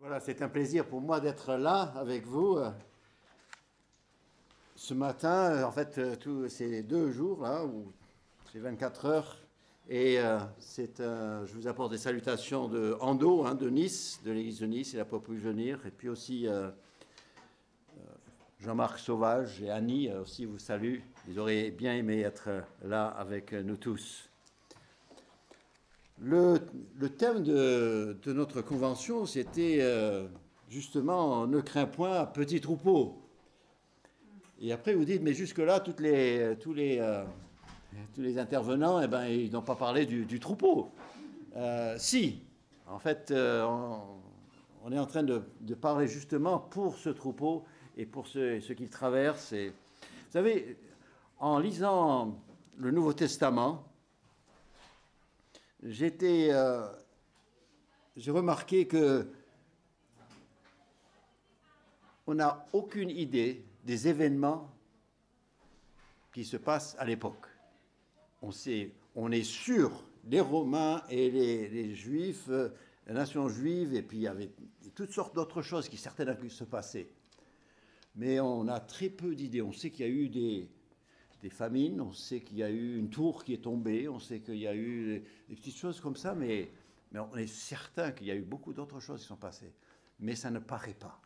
Voilà, c'est un plaisir pour moi d'être là avec vous ce matin. En fait, c'est 2 jours, là, ou c'est 24 heures. Et je vous apporte des salutations de Ando, de Nice, de l'église de Nice. Il n'a pas pu venir. Et puis aussi Jean-Marc Sauvage et Annie aussi vous saluent. Ils auraient bien aimé être là avec nous tous. Le thème de notre convention, c'était justement « Ne crains point, petit troupeau ». Et après, vous dites, mais jusque-là, tous les intervenants, eh ben, ils n'ont pas parlé du troupeau. Si, en fait, on est en train de parler justement pour ce troupeau et pour ce qu'il traverse. Et, vous savez, en lisant le Nouveau Testament, j'ai remarqué que on n'a aucune idée des événements qui se passent à l'époque. On est sûr, les Romains et les Juifs, la nation juive, et puis il y avait toutes sortes d'autres choses qui certainement pu se passer. Mais on a très peu d'idées. On sait qu'il y a eu des famines, on sait qu'il y a eu une tour qui est tombée, on sait qu'il y a eu des petites choses comme ça, mais on est certain qu'il y a eu beaucoup d'autres choses qui sont passées. Mais ça ne paraît pas.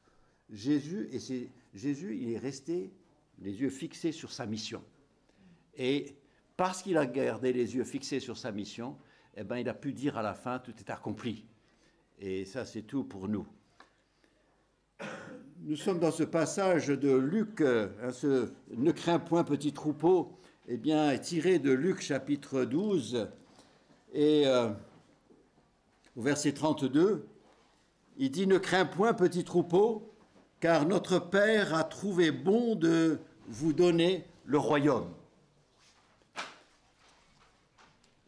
Jésus, il est resté les yeux fixés sur sa mission. Et parce qu'il a gardé les yeux fixés sur sa mission, eh ben, il a pu dire à la fin, tout est accompli. Et ça, c'est tout pour nous. Nous sommes dans ce passage de Luc, ce « Ne crains point, petit troupeau », eh bien, tiré de Luc chapitre 12, et au verset 32, il dit « Ne crains point, petit troupeau, car notre Père a trouvé bon de vous donner le royaume. »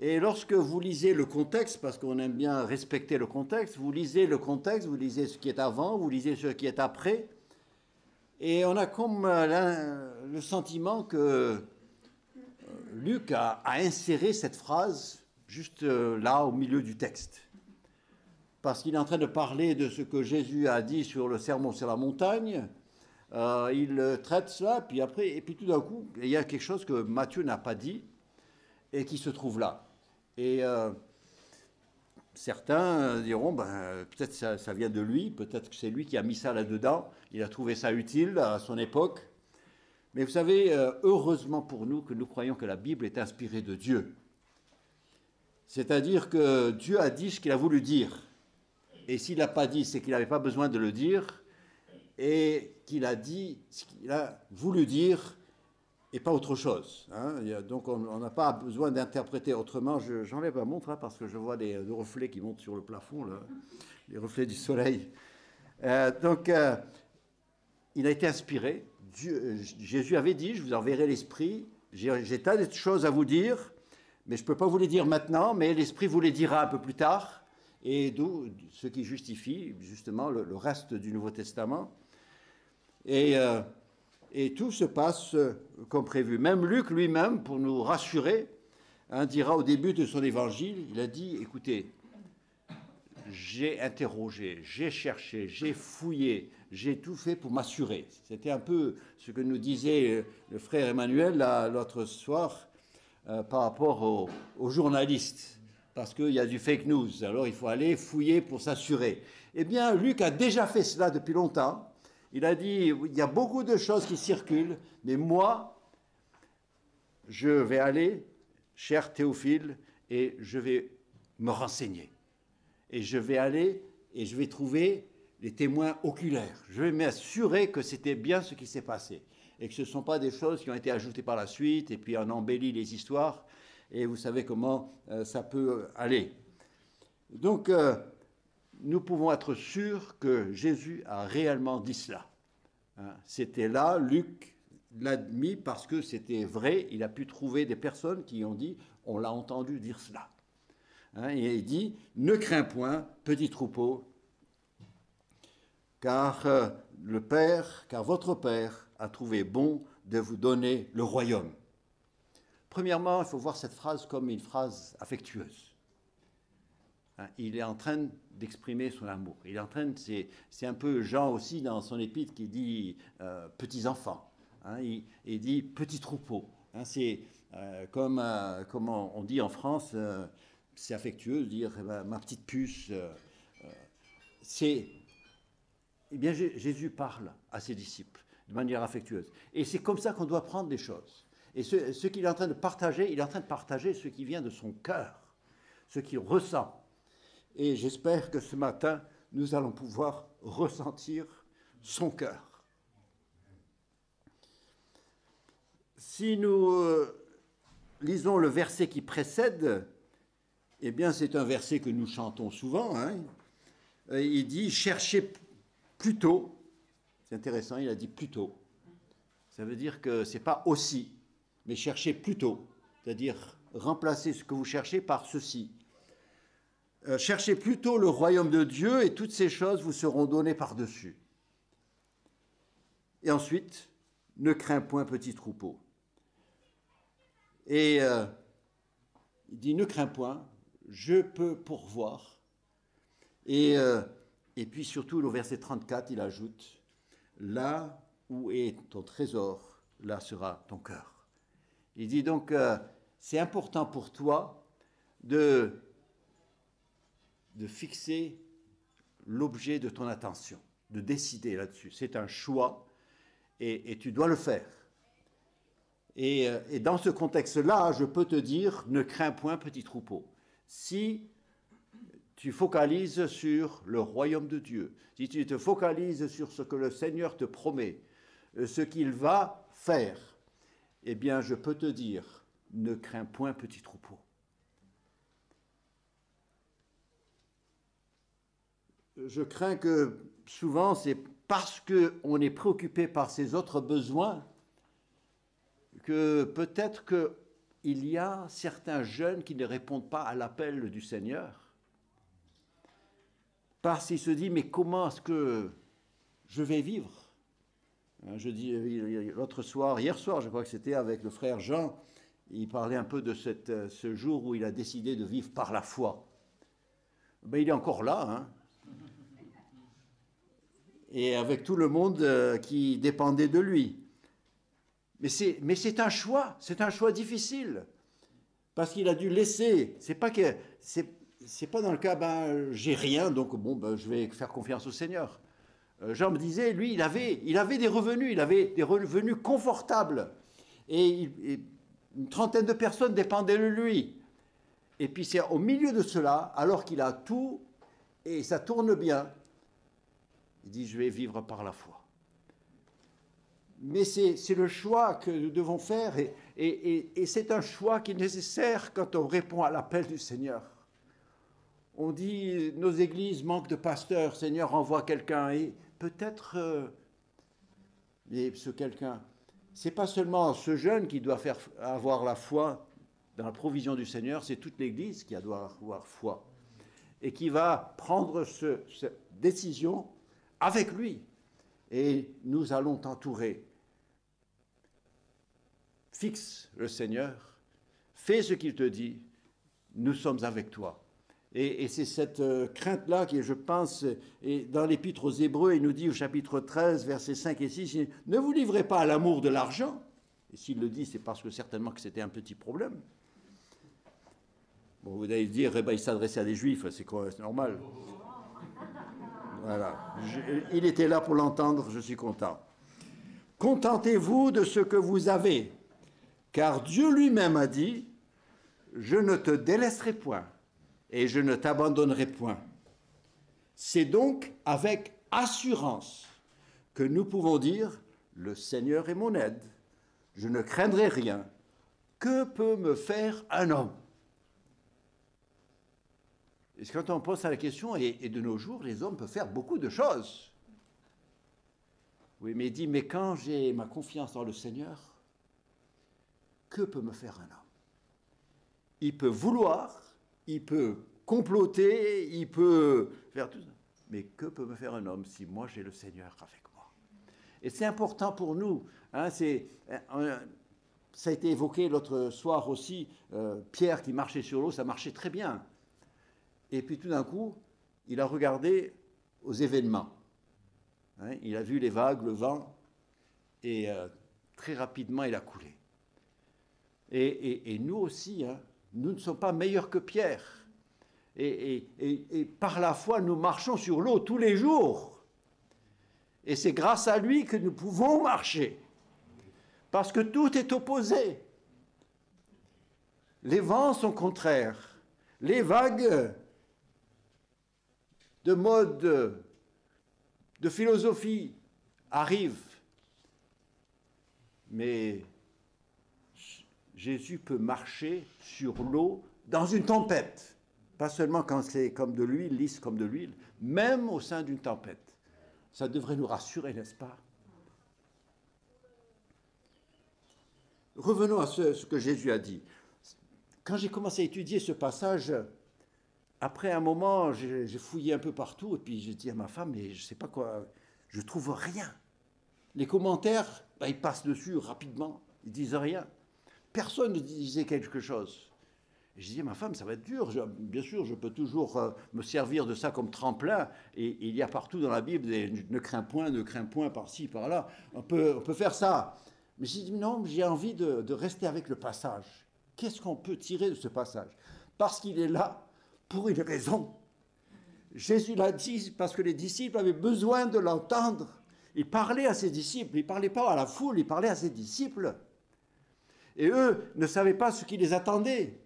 Et lorsque vous lisez le contexte, parce qu'on aime bien respecter le contexte, vous lisez le contexte, vous lisez ce qui est avant, vous lisez ce qui est après, et on a comme le sentiment que Luc a inséré cette phrase juste là, au milieu du texte. Parce qu'il est en train de parler de ce que Jésus a dit sur le sermon sur la montagne, il traite cela, puis après, et puis tout d'un coup, il y a quelque chose que Matthieu n'a pas dit, et qui se trouve là. Et certains diront, peut-être ça vient de lui, peut-être que c'est lui qui a mis ça là-dedans, il a trouvé ça utile à son époque. Mais vous savez, heureusement pour nous que nous croyons que la Bible est inspirée de Dieu. C'est-à-dire que Dieu a dit ce qu'il a voulu dire. Et s'il n'a pas dit, c'est qu'il n'avait pas besoin de le dire, et qu'il a dit ce qu'il a voulu dire, et pas autre chose. Donc on n'a pas besoin d'interpréter autrement. J'enlève ma montre parce que je vois des reflets qui montent sur le plafond, là, les reflets du soleil. Il a été inspiré. Jésus avait dit, je vous enverrai l'Esprit, j'ai tas de choses à vous dire, mais je ne peux pas vous les dire maintenant, mais l'Esprit vous les dira un peu plus tard, et d'où ce qui justifie justement le reste du Nouveau Testament. Et tout se passe comme prévu. Même Luc lui-même, pour nous rassurer, dira au début de son évangile, il a dit, écoutez, j'ai interrogé, j'ai cherché, j'ai fouillé, j'ai tout fait pour m'assurer. C'était un peu ce que nous disait le frère Emmanuel l'autre soir par rapport aux journalistes, parce qu'il y a du fake news, alors il faut aller fouiller pour s'assurer. Eh bien, Luc a déjà fait cela depuis longtemps. Il a dit, il y a beaucoup de choses qui circulent, mais moi, je vais aller, cher Théophile, et je vais me renseigner. Et je vais aller et je vais trouver les témoins oculaires. Je vais m'assurer que c'était bien ce qui s'est passé. Et que ce ne sont pas des choses qui ont été ajoutées par la suite, et puis on embellit les histoires, et vous savez comment ça peut aller. Donc, nous pouvons être sûrs que Jésus a réellement dit cela. C'était là, Luc l'a mis parce que c'était vrai, il a pu trouver des personnes qui ont dit, on l'a entendu dire cela. Et il dit, ne crains point, petit troupeau, car votre Père a trouvé bon de vous donner le royaume. Premièrement, il faut voir cette phrase comme une phrase affectueuse. hein, il est en train d'exprimer son amour. Il est en train c'est un peu Jean aussi dans son épître qui dit petits enfants. Hein, il dit petits troupeaux. Hein, c'est comme on dit en France, c'est affectueux de dire ma petite puce. Eh bien, Jésus parle à ses disciples de manière affectueuse. Et c'est comme ça qu'on doit prendre les choses. Et ce qu'il est en train de partager, il est en train de partager ce qui vient de son cœur, ce qu'il ressent. Et j'espère que ce matin, nous allons pouvoir ressentir son cœur. Si nous lisons le verset qui précède, eh bien, c'est un verset que nous chantons souvent. Hein. Il dit « Cherchez plutôt ». C'est intéressant, il a dit « plutôt ». Ça veut dire que ce n'est pas « aussi », mais « cherchez plutôt », c'est-à-dire remplacer ce que vous cherchez par ceci. Cherchez plutôt le royaume de Dieu et toutes ces choses vous seront données par-dessus. Et ensuite, ne crains point petit troupeau. Et il dit, ne crains point, je peux pourvoir. Et puis surtout, au verset 34, il ajoute, là où est ton trésor, là sera ton cœur. Il dit donc, c'est important pour toi de fixer l'objet de ton attention, de décider là-dessus. C'est un choix et tu dois le faire. Et dans ce contexte-là, je peux te dire, ne crains point petit troupeau. Si tu focalises sur le royaume de Dieu, si tu te focalises sur ce que le Seigneur te promet, ce qu'il va faire, eh bien, je peux te dire, ne crains point petit troupeau. Je crains que souvent, c'est parce qu'on est préoccupé par ses autres besoins que peut-être qu'il y a certains jeunes qui ne répondent pas à l'appel du Seigneur. Parce qu'il se dit, mais comment est-ce que je vais vivre? Je dis, hier soir, je crois que c'était avec le frère Jean, il parlait un peu de ce jour où il a décidé de vivre par la foi. Ben, il est encore là, hein. Et avec tout le monde qui dépendait de lui. Mais c'est un choix difficile, parce qu'il a dû laisser, c'est pas dans le cas, j'ai rien, donc je vais faire confiance au Seigneur. Jean me disait, lui, il avait des revenus confortables, et une trentaine de personnes dépendaient de lui. Et puis c'est au milieu de cela, alors qu'il a tout, et ça tourne bien, il dit, je vais vivre par la foi. Mais c'est le choix que nous devons faire, et c'est un choix qui est nécessaire quand on répond à l'appel du Seigneur. On dit, nos églises manquent de pasteurs, Seigneur, envoie quelqu'un, et peut-être, ce quelqu'un, c'est pas seulement ce jeune qui doit avoir la foi dans la provision du Seigneur, c'est toute l'église qui doit avoir foi, et qui va prendre cette décision avec lui, et nous allons t'entourer. Fixe le Seigneur, fais ce qu'il te dit, nous sommes avec toi. Et c'est cette crainte-là qui, je pense, et dans l'Épître aux Hébreux, il nous dit au chapitre 13, versets 5 et 6, ne vous livrez pas à l'amour de l'argent. Et s'il le dit, c'est parce que certainement que c'était un petit problème. Bon, vous allez dire, il s'adressait à des Juifs, c'est normal. Voilà, il était là pour l'entendre, je suis content. Contentez-vous de ce que vous avez, car Dieu lui-même a dit, je ne te délaisserai point et je ne t'abandonnerai point. C'est donc avec assurance que nous pouvons dire, le Seigneur est mon aide, je ne craindrai rien. Que peut me faire un homme? Et quand on pose à la question, et de nos jours, les hommes peuvent faire beaucoup de choses. Oui, mais il dit, mais quand j'ai ma confiance dans le Seigneur, que peut me faire un homme? Il peut vouloir, il peut comploter, il peut faire tout ça. Mais que peut me faire un homme si moi j'ai le Seigneur avec moi? Et c'est important pour nous. Hein, ça a été évoqué l'autre soir aussi, Pierre qui marchait sur l'eau, ça marchait très bien. Et puis tout d'un coup, il a regardé aux événements. Hein, il a vu les vagues, le vent, et très rapidement, il a coulé. Et nous aussi, hein, nous ne sommes pas meilleurs que Pierre. Et par la foi, nous marchons sur l'eau tous les jours. Et c'est grâce à lui que nous pouvons marcher. Parce que tout est opposé. Les vents sont contraires. Les vagues de mode, de philosophie arrivent. Mais Jésus peut marcher sur l'eau dans une tempête. Pas seulement quand c'est comme de l'huile, lisse comme de l'huile, même au sein d'une tempête. Ça devrait nous rassurer, n'est-ce pas? Revenons à ce que Jésus a dit. Quand j'ai commencé à étudier ce passage, après un moment, j'ai fouillé un peu partout, et puis j'ai dit à ma femme, mais je ne sais pas quoi, je ne trouve rien. Les commentaires, ils passent dessus rapidement, ils ne disent rien. Personne ne disait quelque chose. Et je disais, ma femme, ça va être dur. Bien sûr, je peux toujours me servir de ça comme tremplin. Et il y a partout dans la Bible des ne crains point par-ci, par-là. On peut faire ça. Mais j'ai dit, non, j'ai envie de rester avec le passage. Qu'est-ce qu'on peut tirer de ce passage? Parce qu'il est là pour une raison. Jésus l'a dit parce que les disciples avaient besoin de l'entendre. Il parlait à ses disciples, il ne parlait pas à la foule, il parlait à ses disciples. Et eux ne savaient pas ce qui les attendait.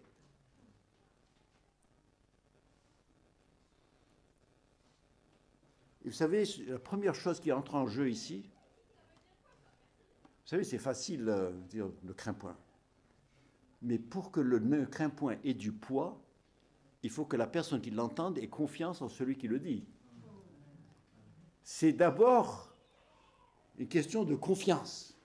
Et vous savez, la première chose qui entre en jeu ici, vous savez, c'est facile de dire ne crains point. Mais pour que le ne crains point ait du poids, il faut que la personne qui l'entende ait confiance en celui qui le dit. C'est d'abord une question de confiance.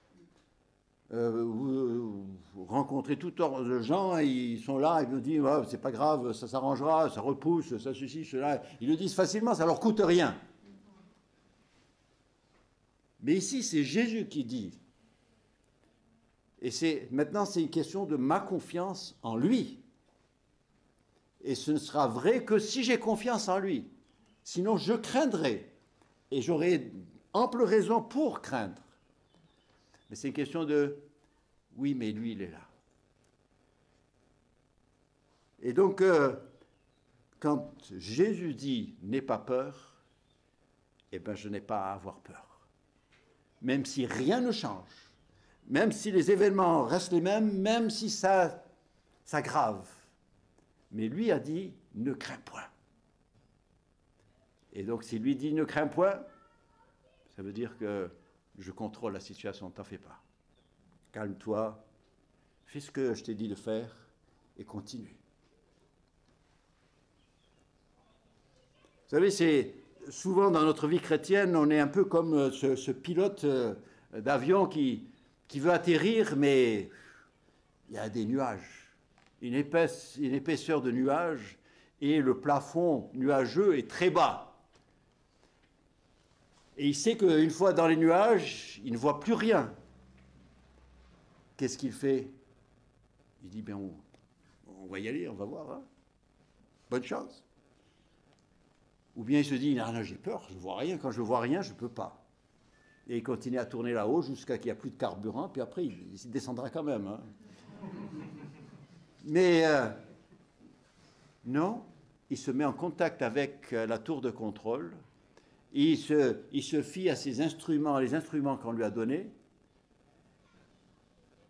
Vous rencontrez tout ordre de gens, et ils sont là, ils vous disent oh, c'est pas grave, ça s'arrangera, ça repousse, ça ceci, cela. Ils le disent facilement, ça leur coûte rien. Mais ici, c'est Jésus qui dit. Et maintenant, c'est une question de ma confiance en lui. Et ce ne sera vrai que si j'ai confiance en lui. Sinon, je craindrai. Et j'aurai ample raison pour craindre. Mais c'est une question de, oui, mais lui, il est là. Et donc, quand Jésus dit, n'aie pas peur, eh bien, je n'ai pas à avoir peur. Même si rien ne change, même si les événements restent les mêmes, même si ça s'aggrave. Mais lui a dit, ne crains point. Et donc, s'il lui dit, ne crains point, ça veut dire que je contrôle la situation, t'en fais pas. Calme-toi, fais ce que je t'ai dit de faire et continue. Vous savez, c'est souvent dans notre vie chrétienne, on est un peu comme ce pilote d'avion qui veut atterrir, mais il y a des nuages, une épaisseur de nuages, et le plafond nuageux est très bas. Et il sait qu'une fois dans les nuages, il ne voit plus rien. Qu'est-ce qu'il fait? Il dit, bien, on va y aller, on va voir. Hein. Bonne chance. Ou bien il se dit, non, j'ai peur, je ne vois rien. Quand je ne vois rien, je ne peux pas. Et il continue à tourner là-haut jusqu'à qu'il n'y a plus de carburant, puis après, il descendra quand même. Hein. Mais non, il se met en contact avec la tour de contrôle. Il se fie à ses instruments, les instruments qu'on lui a donnés.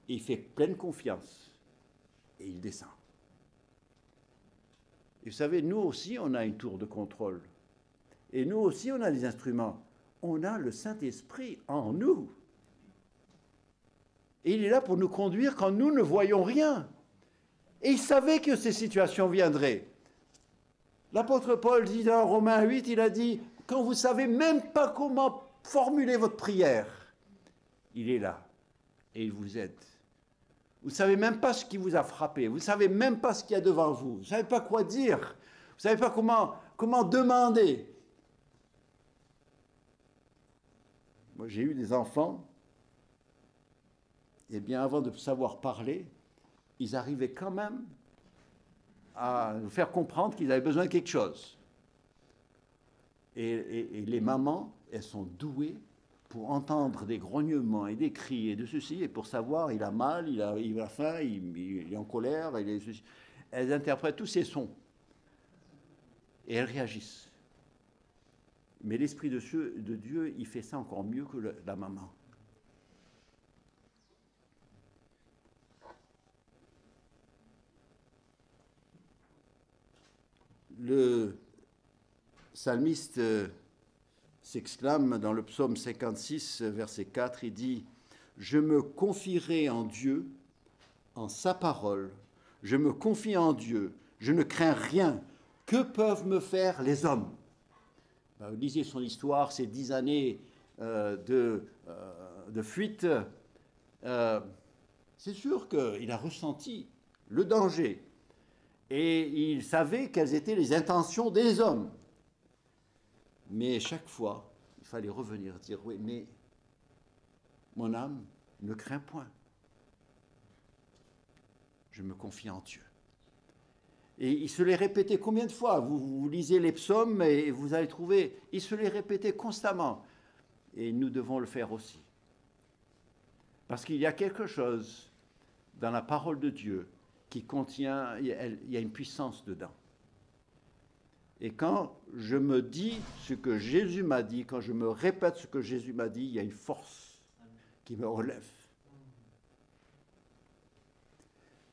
Il fait pleine confiance. Et il descend. Et vous savez, nous aussi, on a une tour de contrôle. Et nous aussi, on a des instruments. On a le Saint-Esprit en nous. Et il est là pour nous conduire quand nous ne voyons rien. Et il savait que ces situations viendraient. L'apôtre Paul dit dans Romains 8, il a dit, quand vous ne savez même pas comment formuler votre prière, il est là et il vous aide. Vous ne savez même pas ce qui vous a frappé, vous ne savez même pas ce qu'il y a devant vous, vous ne savez pas quoi dire, vous ne savez pas comment demander. Moi, j'ai eu des enfants, et bien avant de savoir parler, ils arrivaient quand même à nous faire comprendre qu'ils avaient besoin de quelque chose. Et les mamans, elles sont douées pour entendre des grognements et des cris et de ceci, et pour savoir, il a mal, il a faim, il est en colère, il est ceci. Elles interprètent tous ces sons. Et elles réagissent. Mais l'Esprit de Dieu, il fait ça encore mieux que la maman. Le psalmiste s'exclame dans le psaume 56, verset 4, il dit « Je me confierai en Dieu, en sa parole. Je me confie en Dieu. Je ne crains rien. Que peuvent me faire les hommes ?» Vous lisez son histoire, ces 10 années de fuite. C'est sûr qu'il a ressenti le danger. Et il savait quelles étaient les intentions des hommes. Mais chaque fois, il fallait revenir dire, oui, mais mon âme ne craint point. Je me confie en Dieu. Et il se les répétait combien de fois? Vous lisez les psaumes et vous allez trouver, il se les répétait constamment. Et nous devons le faire aussi. Parce qu'il y a quelque chose dans la parole de Dieu qui contient, il y a une puissance dedans. Et quand je me dis ce que Jésus m'a dit, quand je me répète ce que Jésus m'a dit, il y a une force qui me relève.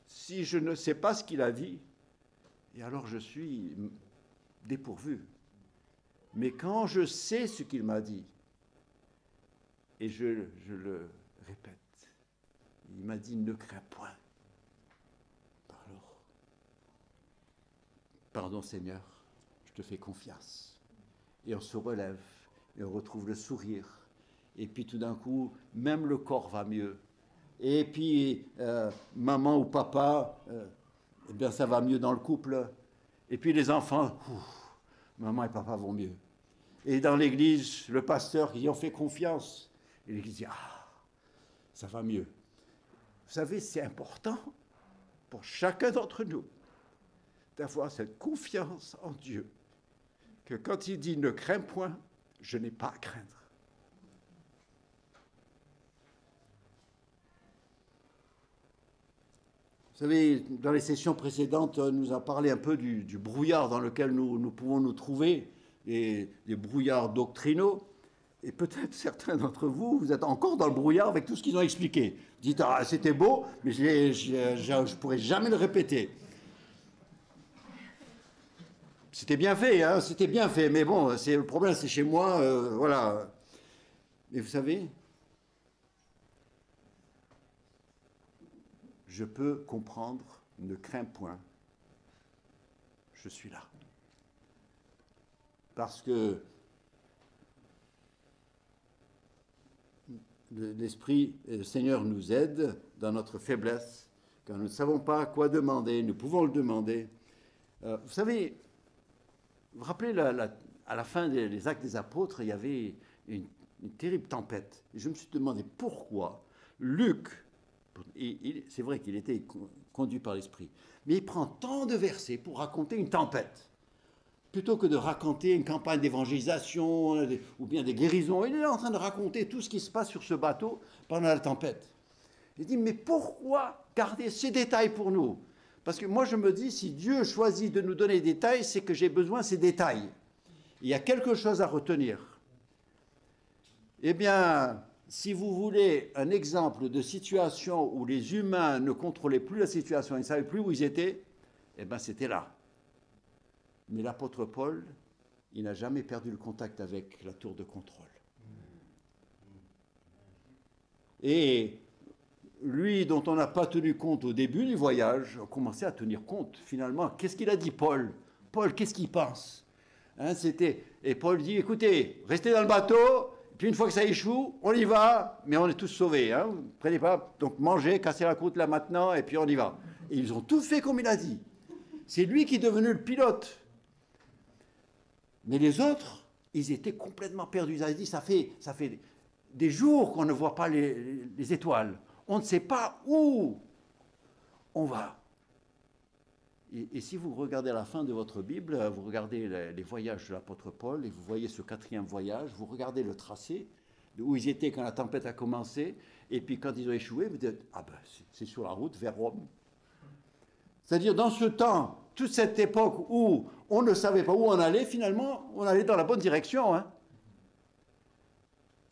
Si je ne sais pas ce qu'il a dit, et alors je suis dépourvu. Mais quand je sais ce qu'il m'a dit, et je le répète, il m'a dit ne crains point. Alors, pardon Seigneur, je te fais confiance. Et on se relève, et on retrouve le sourire. Et puis tout d'un coup, même le corps va mieux. Et puis, maman ou papa, eh bien ça va mieux dans le couple. Et puis les enfants, maman et papa vont mieux. Et dans l'église, le pasteur qui en fait confiance. Et l'église dit, ça va mieux. Vous savez, c'est important pour chacun d'entre nous d'avoir cette confiance en Dieu. Que quand il dit ne crains point, je n'ai pas à craindre. Vous savez, dans les sessions précédentes, on nous a parlé un peu du brouillard dans lequel nous pouvons nous trouver, et des brouillards doctrinaux. Et peut-être certains d'entre vous, vous êtes encore dans le brouillard avec tout ce qu'ils ont expliqué. Vous dites, c'était beau, mais je ne pourrais jamais le répéter. C'était bien fait, hein, c'était bien fait, mais bon, le problème, c'est chez moi, voilà. Mais vous savez, je peux comprendre, ne crains point, je suis là. Parce que l'Esprit et le Seigneur nous aident dans notre faiblesse. Quand nous ne savons pas quoi demander, nous pouvons le demander. Vous savez, vous vous rappelez, à la fin des Actes des Apôtres, il y avait une terrible tempête. Et je me suis demandé pourquoi Luc, c'est vrai qu'il était conduit par l'Esprit, mais il prend tant de versets pour raconter une tempête. Plutôt que de raconter une campagne d'évangélisation ou bien des guérisons, il est en train de raconter tout ce qui se passe sur ce bateau pendant la tempête. Il dit, mais pourquoi garder ces détails pour nous? Parce que moi je me dis, si Dieu choisit de nous donner des détails, c'est que j'ai besoin de ces détails. Il y a quelque chose à retenir. Eh bien, si vous voulez un exemple de situation où les humains ne contrôlaient plus la situation, ils ne savaient plus où ils étaient, eh bien c'était là. Mais l'apôtre Paul, il n'a jamais perdu le contact avec la tour de contrôle. Et lui, dont on n'a pas tenu compte au début du voyage, a commencé à tenir compte. Finalement, qu'est-ce qu'il a dit, Paul? Paul, qu'est-ce qu'il pense? Et Paul dit, écoutez, restez dans le bateau, puis une fois que ça échoue, on y va, mais on est tous sauvés. Hein, vous ne prenez pas, donc mangez, cassez la croûte là maintenant, et puis on y va. Et ils ont tout fait comme il a dit. C'est lui qui est devenu le pilote. Mais les autres, ils étaient complètement perdus. Ils avaient dit, ça fait des jours qu'on ne voit pas les étoiles. On ne sait pas où on va. Et si vous regardez la fin de votre Bible, vous regardez les voyages de l'apôtre Paul, et vous voyez ce 4e voyage, vous regardez le tracé, de où ils étaient quand la tempête a commencé, et puis quand ils ont échoué, vous dites, ah ben c'est sur la route vers Rome. C'est-à-dire dans ce temps, toute cette époque où on ne savait pas où on allait, finalement, on allait dans la bonne direction. Hein.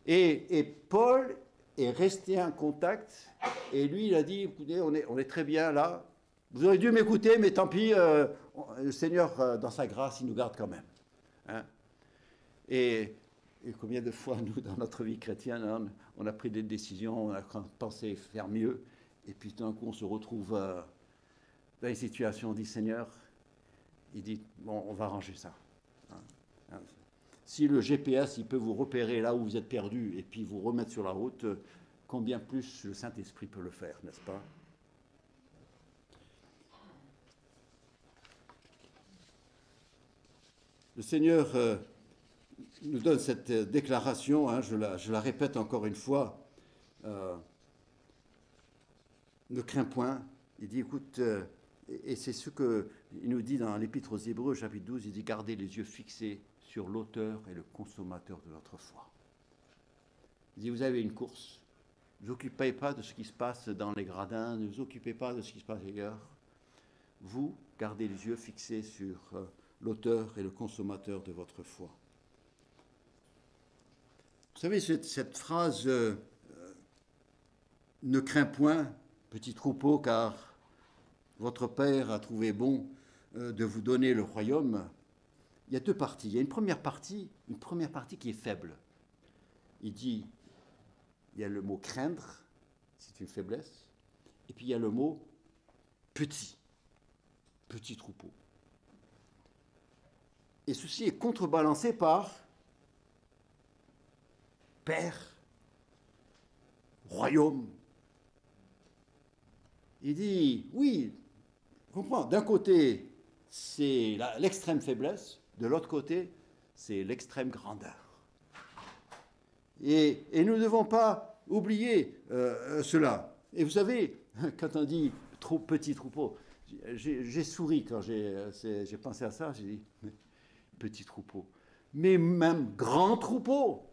Et Paul est resté en contact, et lui, il a dit, écoutez, on est très bien là, vous auriez dû m'écouter, mais tant pis, le Seigneur, dans sa grâce, il nous garde quand même. Hein. Et combien de fois, nous, dans notre vie chrétienne, hein, on a pris des décisions, on a pensé faire mieux, et puis d'un coup, on se retrouve dans une situation, on dit, Seigneur, il dit, bon, on va arranger ça. Hein. Si le GPS, il peut vous repérer là où vous êtes perdu, et puis vous remettre sur la route, combien plus le Saint-Esprit peut le faire, n'est-ce pas? Le Seigneur nous donne cette déclaration, hein, je la répète encore une fois, ne crains point. Il dit, écoute, et c'est ce qu'il nous dit dans l'Épître aux Hébreux, chapitre 12, il dit, gardez les yeux fixés sur l'auteur et le consommateur de notre foi. Il dit, vous avez une course, ne vous occupez pas de ce qui se passe dans les gradins, ne vous occupez pas de ce qui se passe ailleurs. Vous, gardez les yeux fixés sur l'auteur et le consommateur de votre foi. Vous savez, cette phrase ne crains point, petit troupeau, car votre Père a trouvé bon de vous donner le royaume. Il y a deux parties. Il y a une première partie qui est faible. Il dit, il y a le mot craindre, c'est une faiblesse, et puis il y a le mot petit troupeau. Et ceci est contrebalancé par Père, royaume. Il dit, oui, comprends, d'un côté, c'est l'extrême faiblesse, de l'autre côté, c'est l'extrême grandeur. Et nous ne devons pas oublier cela. Et vous savez, quand on dit petit troupeau, j'ai souri quand j'ai pensé à ça, j'ai dit, petit troupeau. Mais même grand troupeau.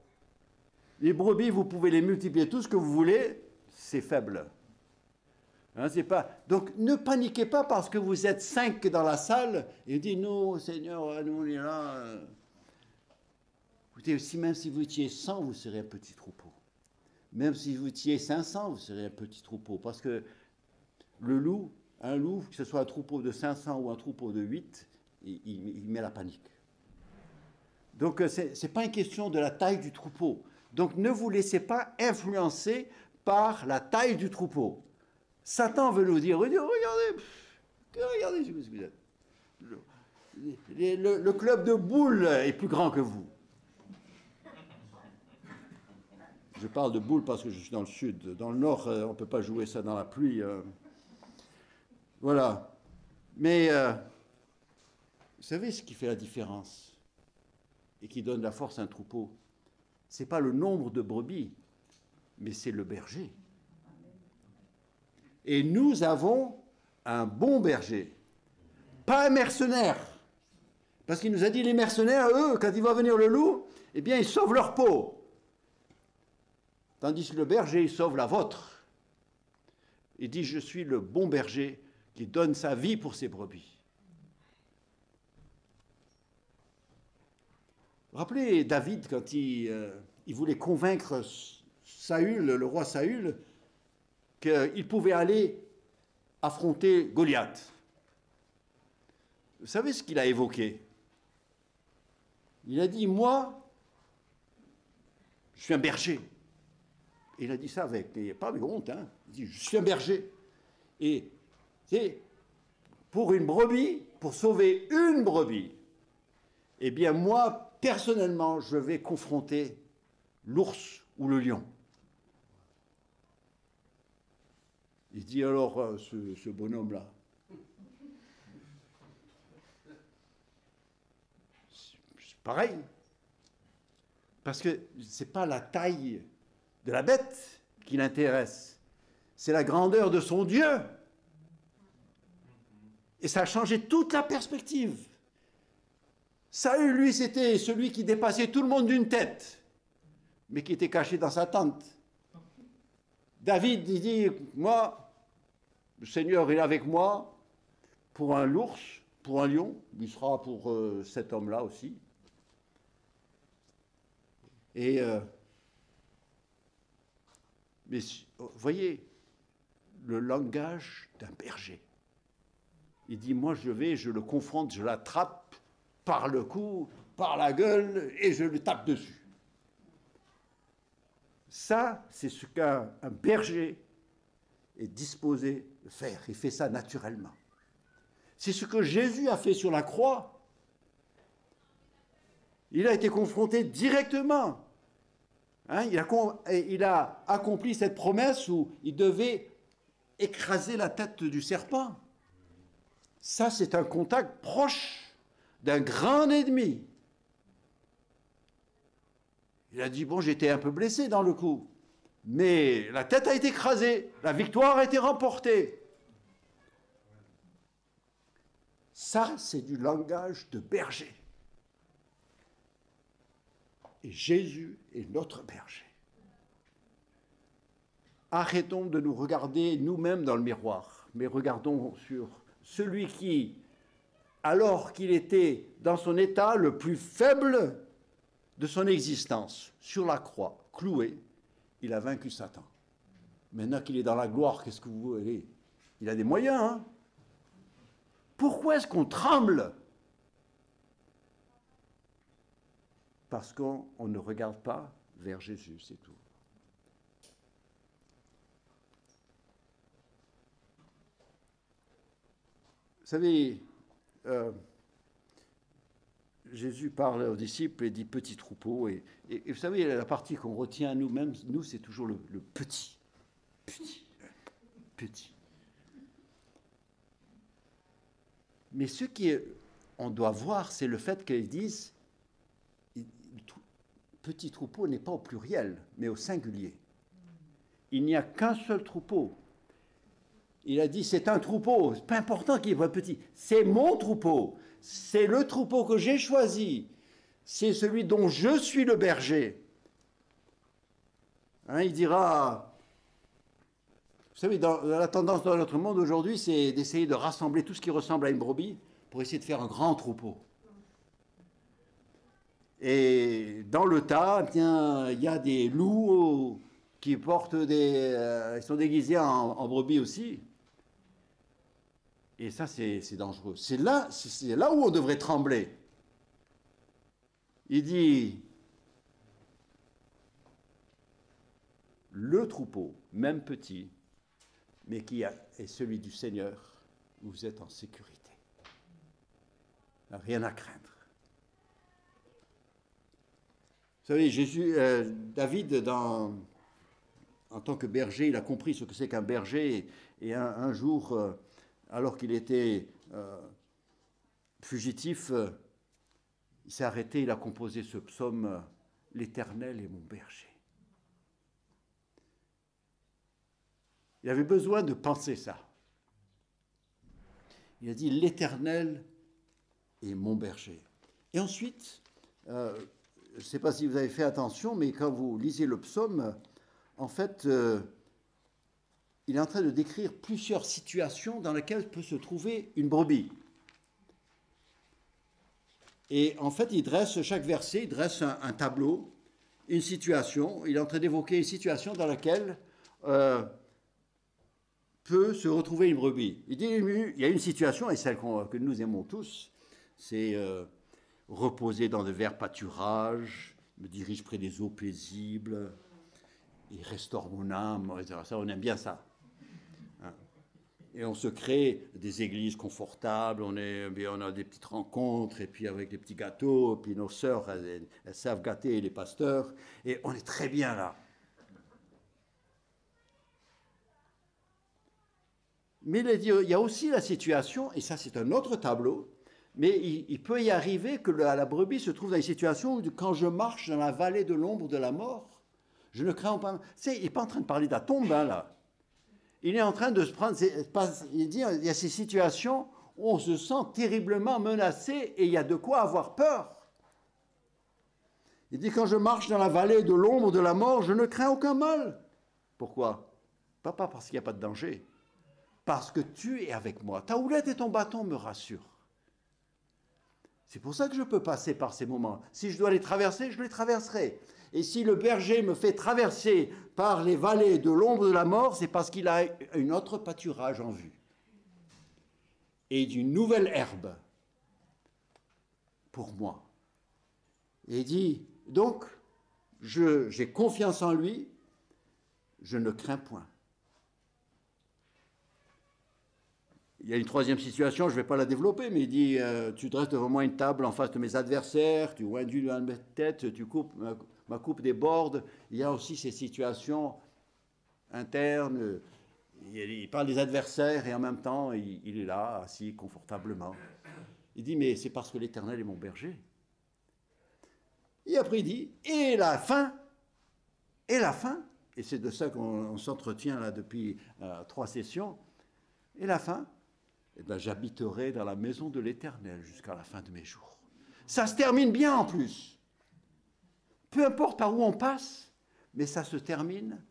Les brebis, vous pouvez les multiplier tout ce que vous voulez, c'est faible. Hein, c'est pas... Donc ne paniquez pas parce que vous êtes 5 dans la salle et vous dites non, Seigneur, nous on est là. Écoutez, même si vous étiez 100, vous serez un petit troupeau. Même si vous étiez 500, vous serez un petit troupeau. Parce que le loup, un loup, que ce soit un troupeau de 500 ou un troupeau de 8, il met la panique. Donc ce n'est pas une question de la taille du troupeau. Donc ne vous laissez pas influencer par la taille du troupeau. Satan veut nous dire, regardez ce que vous êtes. Le club de boules est plus grand que vous. Je parle de boules parce que je suis dans le sud. Dans le nord, on ne peut pas jouer ça dans la pluie. Voilà. Mais vous savez ce qui fait la différence et qui donne la force à un troupeau? Ce n'est pas le nombre de brebis, mais c'est le berger. Et nous avons un bon berger, pas un mercenaire. Parce qu'il nous a dit, les mercenaires, eux, quand il va venir le loup, eh bien, ils sauvent leur peau. Tandis que le berger, il sauve la vôtre. Il dit, je suis le bon berger qui donne sa vie pour ses brebis. Vous vous rappelez David, quand il voulait convaincre Saül, le roi Saül, qu'il pouvait aller affronter Goliath. Vous savez ce qu'il a évoqué? Il a dit, moi, je suis un berger. Et il a dit ça pas avec honte, hein. Il dit, je suis un berger. Et c'est pour une brebis, pour sauver une brebis, eh bien moi, personnellement, je vais confronter l'ours ou le lion. Il dit alors, ce bonhomme-là, c'est pareil. Parce que ce n'est pas la taille de la bête qui l'intéresse, c'est la grandeur de son Dieu. Et ça a changé toute la perspective. Saül, lui, c'était celui qui dépassait tout le monde d'une tête, mais qui était caché dans sa tente. David, il dit, moi, le Seigneur est avec moi pour un ours, pour un lion, il sera pour cet homme-là aussi. Et, mais voyez, le langage d'un berger. Il dit, moi je le confronte, je l'attrape par le cou, par la gueule, et je le tape dessus. Ça, c'est ce qu'un berger est disposé de faire. Il fait ça naturellement. C'est ce que Jésus a fait sur la croix. Il a été confronté directement. Hein, il a accompli cette promesse où il devait écraser la tête du serpent. Ça, c'est un contact proche d'un grand ennemi. Il a dit, bon, j'étais un peu blessé dans le coup, mais la tête a été écrasée, la victoire a été remportée. Ça, c'est du langage de berger. Et Jésus est notre berger. Arrêtons de nous regarder nous-mêmes dans le miroir, mais regardons sur celui qui, alors qu'il était dans son état le plus faible de son existence, sur la croix, cloué, il a vaincu Satan. Maintenant qu'il est dans la gloire, qu'est-ce que vous voulez? Il a des moyens, hein? Pourquoi est-ce qu'on tremble? Parce qu'on ne regarde pas vers Jésus, c'est tout. Vous savez, Jésus parle aux disciples et dit petit troupeau. Et vous savez, la partie qu'on retient nous-mêmes, nous, c'est toujours le petit. Petit. Mais ce qu'on doit voir, c'est le fait qu'ils disent petit troupeau n'est pas au pluriel, mais au singulier. Il n'y a qu'un seul troupeau. Il a dit, c'est un troupeau, c'est pas important qu'il soit petit, c'est mon troupeau, c'est le troupeau que j'ai choisi, c'est celui dont je suis le berger. Hein, il dira, vous savez, la tendance dans notre monde aujourd'hui, c'est d'essayer de rassembler tout ce qui ressemble à une brebis pour essayer de faire un grand troupeau. Et dans le tas, eh bien, il y a des loups qui portent ils sont déguisés en brebis aussi. Et ça, c'est dangereux. C'est là où on devrait trembler. Il dit, le troupeau, même petit, mais qui est celui du Seigneur, vous êtes en sécurité. Rien à craindre. Vous savez, David, en tant que berger, il a compris ce que c'est qu'un berger. Et un jour, alors qu'il était fugitif, il s'est arrêté, il a composé ce psaume « L'Éternel est mon berger ». Il avait besoin de penser ça. Il a dit « L'Éternel est mon berger ». Et ensuite, je ne sais pas si vous avez fait attention, mais quand vous lisez le psaume, en fait, il est en train de décrire plusieurs situations dans lesquelles peut se trouver une brebis. Et en fait, chaque verset, il dresse un tableau, une situation. Il est en train d'évoquer une situation dans laquelle peut se retrouver une brebis. Il dit, il y a une situation, et celle que nous aimons tous, c'est reposer dans de verts pâturages, me dirige près des eaux paisibles, il restaure mon âme, etc. Ça, on aime bien ça. Et on se crée des églises confortables, on a des petites rencontres, et puis avec des petits gâteaux, et puis nos sœurs, elles savent gâter les pasteurs, et on est très bien là. Mais il y a aussi la situation, et ça c'est un autre tableau, mais il peut y arriver que la brebis se trouve dans une situation où quand je marche dans la vallée de l'ombre de la mort, je ne crains pas. Il n'est pas en train de parler de la tombe, hein, là. Il est en train de se prendre. Il dit il y a ces situations on se sent terriblement menacé et il y a de quoi avoir peur. Il dit, quand je marche dans la vallée de l'ombre de la mort, je ne crains aucun mal. Pourquoi? Pas parce qu'il n'y a pas de danger, parce que tu es avec moi. Ta houlette et ton bâton me rassurent. C'est pour ça que je peux passer par ces moments. Si je dois les traverser, je les traverserai. Et si le berger me fait traverser par les vallées de l'ombre de la mort, c'est parce qu'il a un autre pâturage en vue. Et d'une nouvelle herbe pour moi. Et il dit, donc, j'ai confiance en lui, je ne crains point. Il y a une troisième situation, je ne vais pas la développer, mais il dit, tu dresses devant moi une table en face de mes adversaires, tu oins d'huile dans ma tête, tu coupes ma coupe déborde. Il y a aussi ces situations internes. Il parle des adversaires et en même temps, il est là, assis confortablement. Il dit, mais c'est parce que l'Éternel est mon berger. Et après, il dit, et la fin, et c'est de ça qu'on s'entretient là depuis 3 sessions, et la fin, eh bien, j'habiterai dans la maison de l'Éternel jusqu'à la fin de mes jours. Ça se termine bien en plus. Peu importe par où on passe, mais ça se termine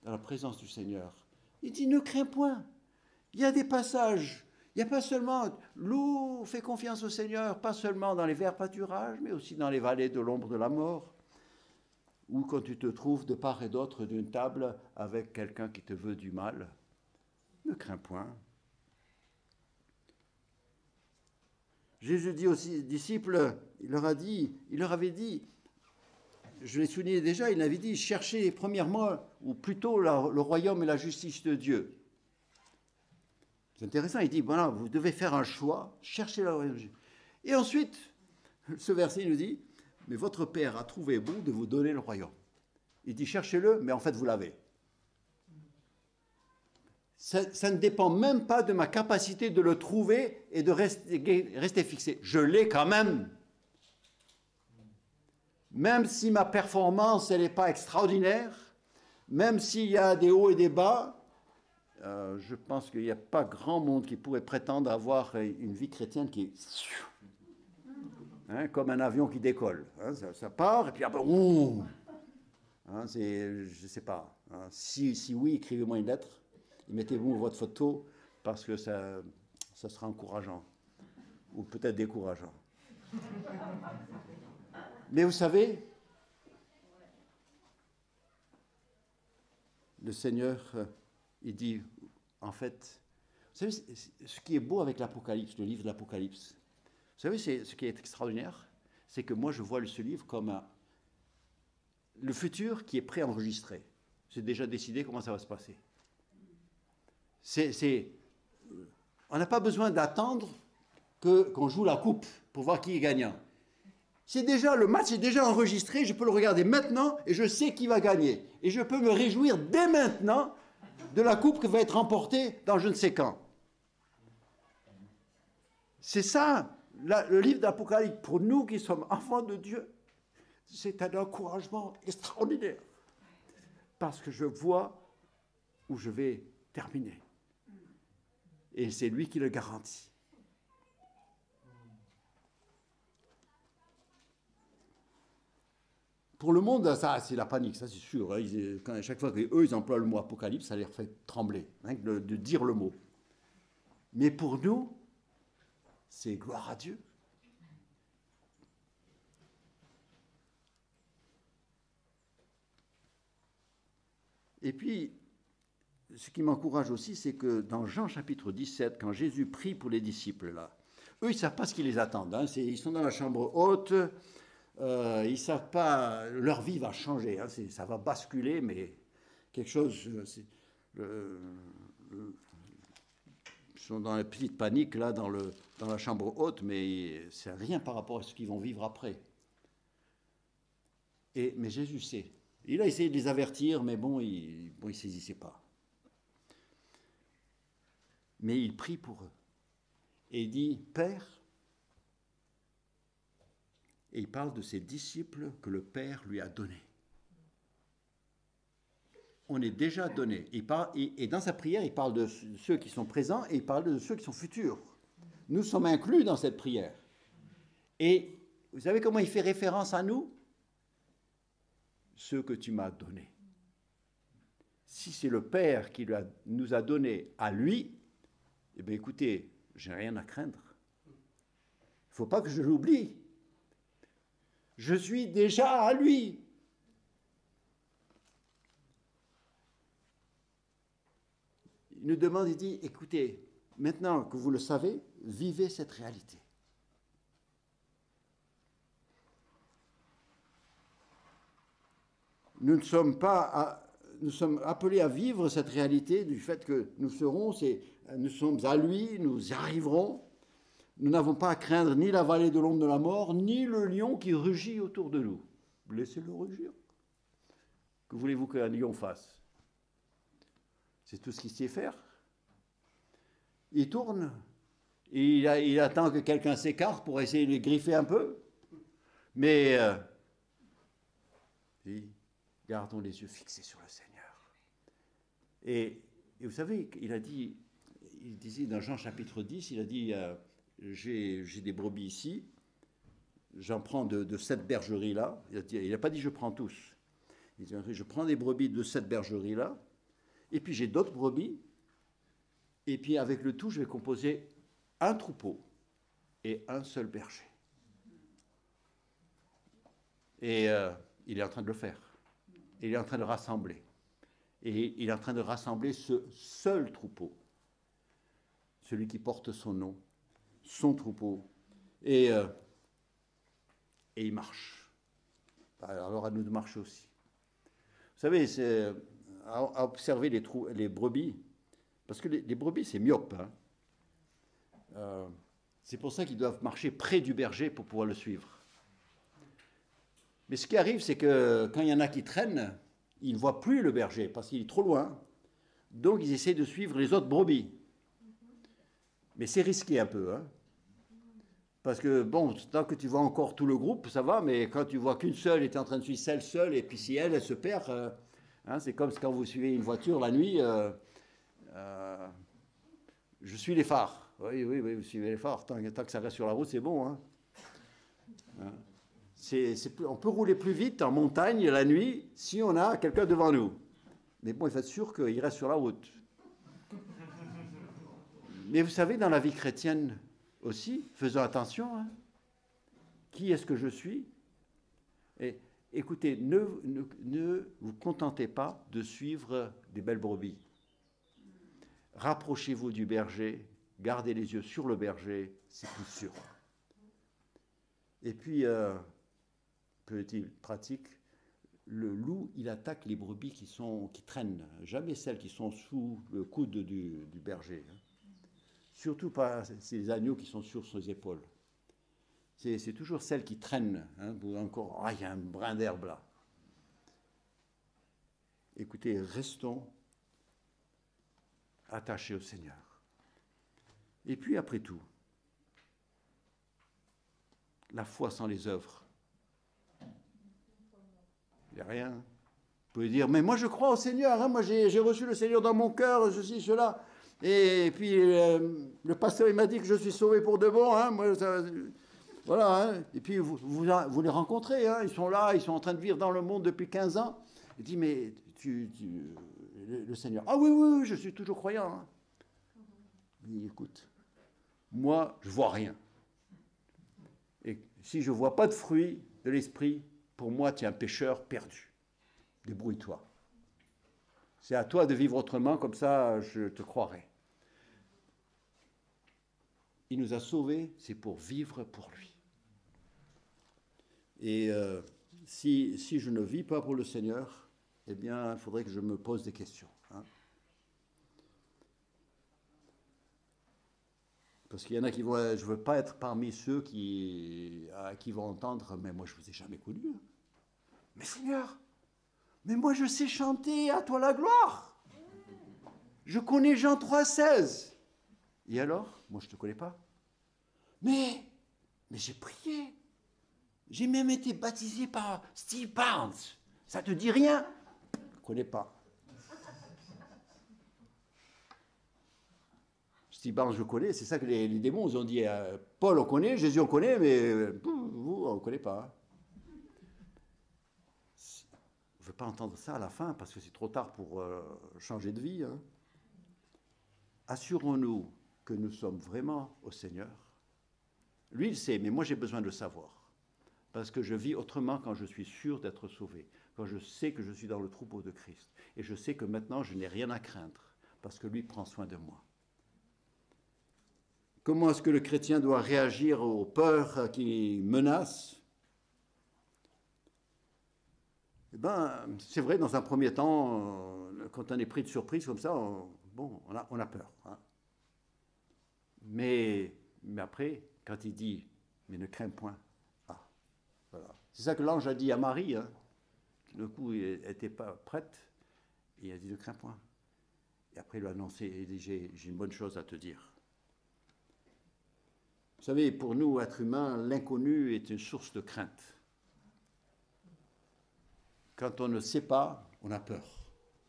dans la présence du Seigneur. Il dit, ne crains point. Il y a des passages, il n'y a pas seulement, loue, fais confiance au Seigneur, pas seulement dans les verts pâturages, mais aussi dans les vallées de l'ombre de la mort, ou quand tu te trouves de part et d'autre d'une table avec quelqu'un qui te veut du mal. Ne crains point. Jésus dit aux disciples, il leur avait dit, je l'ai souligné déjà, il avait dit, cherchez premièrement, ou plutôt le royaume et la justice de Dieu. C'est intéressant, il dit, voilà, vous devez faire un choix, cherchez le royaume de Dieu. Et ensuite, ce verset nous dit, mais votre Père a trouvé bon de vous donner le royaume. Il dit, cherchez-le, mais en fait, vous l'avez. Ça ne dépend même pas de ma capacité de le trouver et de rester fixé. Je l'ai quand même. Même si ma performance, elle n'est pas extraordinaire, même s'il y a des hauts et des bas, je pense qu'il n'y a pas grand monde qui pourrait prétendre avoir une vie chrétienne qui est comme un avion qui décolle. Ça part et puis après, ouh, je ne sais pas. Si oui, écrivez-moi une lettre. Mettez-vous votre photo parce que ça sera encourageant ou peut-être décourageant. Mais vous savez, le Seigneur, il dit, en fait, vous savez, ce qui est beau avec l'Apocalypse, le livre de l'Apocalypse, vous savez, ce qui est extraordinaire, c'est que moi je vois ce livre comme le futur qui est préenregistré. C'est déjà décidé comment ça va se passer. On n'a pas besoin d'attendre qu'on joue la coupe pour voir qui est gagnant. Le match est déjà enregistré, je peux le regarder maintenant et je sais qui va gagner. Et je peux me réjouir dès maintenant de la coupe qui va être remportée dans je ne sais quand. C'est ça, le livre d'Apocalypse. Pour nous qui sommes enfants de Dieu, c'est un encouragement extraordinaire. Parce que je vois où je vais terminer. Et c'est lui qui le garantit. Pour le monde, ça, c'est la panique, ça c'est sûr. À chaque fois qu'eux, ils emploient le mot apocalypse, ça les fait trembler, de dire le mot. Mais pour nous, c'est gloire à Dieu. Et puis, ce qui m'encourage aussi, c'est que dans Jean chapitre 17, quand Jésus prie pour les disciples, là, eux, ils ne savent pas ce qui les attend. Ils sont dans la chambre haute, ils ne savent pas, leur vie va changer, ça va basculer, mais quelque chose, ils sont dans la petite panique, là, dans la chambre haute, mais c'est rien par rapport à ce qu'ils vont vivre après. Mais Jésus sait. Il a essayé de les avertir, mais bon, il ne saisissait pas. Mais il prie pour eux. Et il dit, Père, et il parle de ses disciples que le Père lui a donnés. On est déjà donné. Et dans sa prière, il parle de ceux qui sont présents et il parle de ceux qui sont futurs. nous sommes inclus dans cette prière. Et vous savez comment il fait référence à nous? Ce que tu m'as donné. Si c'est le Père qui nous a donné à lui, eh bien écoutez, j'ai rien à craindre. Il ne faut pas que je l'oublie. Je suis déjà à lui. Il nous demande, il dit, écoutez, maintenant que vous le savez, vivez cette réalité. Nous sommes appelés à vivre cette réalité du fait que nous sommes à lui, nous y arriverons. Nous n'avons pas à craindre ni la vallée de l'ombre de la mort, ni le lion qui rugit autour de nous. Laissez-le rugir. Que voulez-vous qu'un lion fasse? C'est tout ce qu'il sait faire. Il tourne, il attend que quelqu'un s'écarte pour essayer de le griffer un peu. Mais gardons les yeux fixés sur le Seigneur. Et vous savez, il disait dans Jean chapitre 10, il a dit, j'ai des brebis ici, j'en prends de cette bergerie-là. Il n'a pas dit je prends tous. Il dit, je prends des brebis de cette bergerie-là, et puis j'ai d'autres brebis, et puis avec le tout, je vais composer un troupeau et un seul berger. Et il est en train de le faire. Il est en train de rassembler. Et il est en train de rassembler ce seul troupeau. Celui qui porte son nom, son troupeau. Et il marche. Alors à nous de marcher aussi. Vous savez, c'est à observer les brebis, parce que les brebis, c'est myope. Hein. C'est pour ça qu'ils doivent marcher près du berger pour pouvoir le suivre. Mais ce qui arrive, c'est que quand il y en a qui traînent, ils ne voient plus le berger parce qu'il est trop loin. Donc, ils essaient de suivre les autres brebis. Mais c'est risqué un peu. Hein, parce que, bon, tant que tu vois encore tout le groupe, ça va, mais quand tu vois qu'une seule est en train de suivre celle seule, et puis si elle se perd, hein, c'est comme quand vous suivez une voiture la nuit. Je suis les phares. Oui, vous suivez les phares. Tant que ça reste sur la route, c'est bon. Hein. On peut rouler plus vite en montagne la nuit si on a quelqu'un devant nous. Mais bon, il faut être sûr qu'il reste sur la route. Mais vous savez, dans la vie chrétienne aussi, faisons attention. Hein. Qui est-ce que je suis? Et écoutez, ne vous contentez pas de suivre des belles brebis. Rapprochez-vous du berger, gardez les yeux sur le berger, c'est tout sûr. Et puis, petit pratique, le loup, il attaque les brebis qui traînent, jamais celles qui sont sous le coude du berger. Hein. Surtout pas ces agneaux qui sont sur ses épaules. C'est toujours celles qui traînent. Hein, encore, il y a un brin d'herbe là. Écoutez, restons attachés au Seigneur. Et puis après tout, la foi sans les œuvres, il n'y a rien. Vous pouvez dire, mais moi je crois au Seigneur, hein, moi j'ai reçu le Seigneur dans mon cœur, ceci, cela. Et puis le pasteur il m'a dit que je suis sauvé pour de bon. Hein, moi, voilà. Hein, et puis vous les rencontrez, hein, ils sont là, ils sont en train de vivre dans le monde depuis 15 ans. Il dit, mais le Seigneur, ah oui, je suis toujours croyant. Hein. Il dit, écoute, moi je vois rien. Et si je ne vois pas de fruit de l'esprit, pour moi, tu es un pécheur perdu. Débrouille-toi. C'est à toi de vivre autrement, comme ça, je te croirai. Il nous a sauvés, c'est pour vivre pour lui. Et si je ne vis pas pour le Seigneur, eh bien, il faudrait que je me pose des questions. Hein. Parce qu'il y en a qui vont, je ne veux pas être parmi ceux qui vont entendre, mais moi je ne vous ai jamais connu. Hein. Mais Seigneur, mais moi je sais chanter, à toi la gloire. Je connais Jean 3,16. Et alors? Moi je ne te connais pas. Mais j'ai prié. J'ai même été baptisé par Steve Barnes. Ça te dit rien? Je ne connais pas. Stiban, je connais, c'est ça que les démons ont dit. Paul, on connaît, Jésus, on connaît, mais vous, on ne connaît pas. On ne veut pas entendre ça à la fin, parce que c'est trop tard pour changer de vie. Hein. Assurons-nous que nous sommes vraiment au Seigneur. Lui, il sait, mais moi, j'ai besoin de le savoir. Parce que je vis autrement quand je suis sûr d'être sauvé, quand je sais que je suis dans le troupeau de Christ. Et je sais que maintenant, je n'ai rien à craindre, parce que lui prend soin de moi. Comment est-ce que le chrétien doit réagir aux peurs qui menacent? Eh bien, c'est vrai, dans un premier temps, quand on est pris de surprise comme ça, on a peur. Hein. Mais après, quand il dit, mais ne crains point, voilà. C'est ça que l'ange a dit à Marie. Hein. Du coup, elle n'était pas prête. Et il a dit, ne crains point. Et après, il lui a annoncé, il dit, j'ai une bonne chose à te dire. Vous savez, pour nous, êtres humains, l'inconnu est une source de crainte. Quand on ne sait pas, on a peur.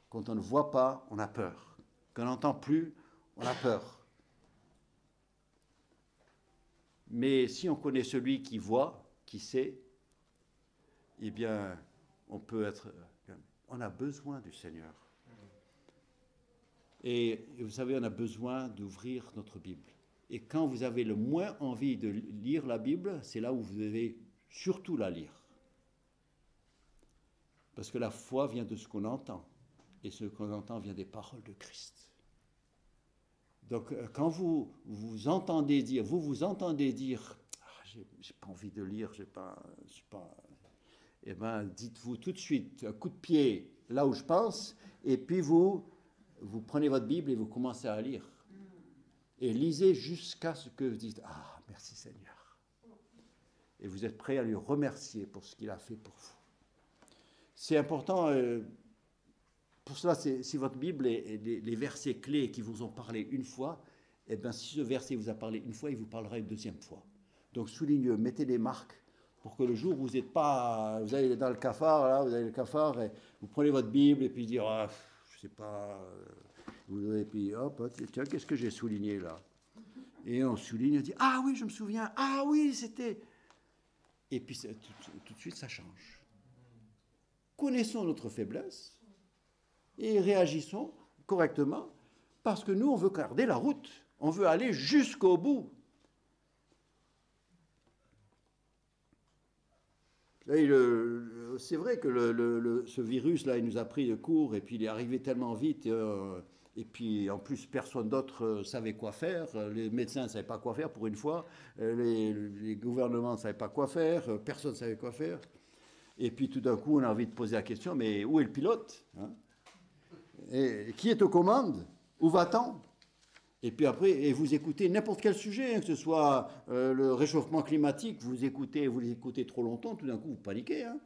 Quand on ne voit pas, on a peur. Quand on n'entend plus, on a peur. Mais si on connaît celui qui voit, qui sait, eh bien, on a besoin du Seigneur. Et vous savez, on a besoin d'ouvrir notre Bible. Et quand vous avez le moins envie de lire la Bible, c'est là où vous devez surtout la lire. Parce que la foi vient de ce qu'on entend. Et ce qu'on entend vient des paroles de Christ. Donc, quand vous entendez dire, j'ai pas envie de lire, je sais pas, eh bien, dites-vous tout de suite, un coup de pied là où je pense, et puis vous prenez votre Bible et vous commencez à lire. Et lisez jusqu'à ce que vous dites, ah, merci Seigneur. Et vous êtes prêt à lui remercier pour ce qu'il a fait pour vous. C'est important, pour cela, si votre Bible est les versets clés qui vous ont parlé une fois, eh bien, si ce verset vous a parlé une fois, il vous parlera une deuxième fois. Donc, soulignez, mettez des marques pour que le jour où vous n'êtes pas, vous allez dans le cafard, là, vous avez le cafard, et vous prenez votre Bible et puis dire, ah, je sais pas, et puis hop, tiens, qu'est-ce que j'ai souligné là? Et on souligne, on dit, ah oui, je me souviens, ah oui, c'était. Et puis tout de suite, ça change. Connaissons notre faiblesse et réagissons correctement, parce que nous, on veut garder la route, on veut aller jusqu'au bout. C'est vrai que ce virus-là, il nous a pris de court, et puis il est arrivé tellement vite, et puis en plus, personne d'autre savait quoi faire. Les médecins ne savaient pas quoi faire pour une fois, les gouvernements ne savaient pas quoi faire, personne ne savait quoi faire. Et puis tout d'un coup, on a envie de poser la question, mais où est le pilote, hein? Et qui est aux commandes? Où va-t-on? Et puis après, et vous écoutez n'importe quel sujet, hein, que ce soit le réchauffement climatique, vous l'écoutez trop longtemps, tout d'un coup vous paniquez. Hein.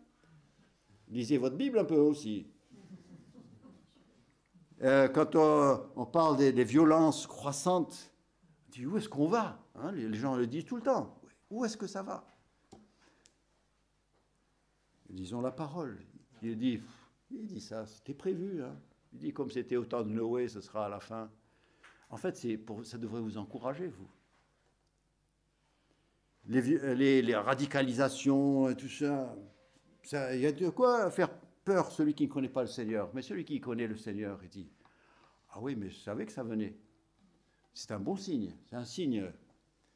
Lisez votre Bible un peu aussi. Quand on parle des violences croissantes, on dit où est-ce qu'on va, hein? Les gens le disent tout le temps. Où est-ce que ça va? Lisons la parole. Il dit ça, c'était prévu. Hein. Il dit comme c'était au temps de Noé, ce sera à la fin. En fait, ça devrait vous encourager, vous. Les radicalisations, tout ça, il y a de quoi faire peur celui qui ne connaît pas le Seigneur. Mais celui qui connaît le Seigneur, il dit, ah oui, mais je savais que ça venait. C'est un bon signe, c'est un signe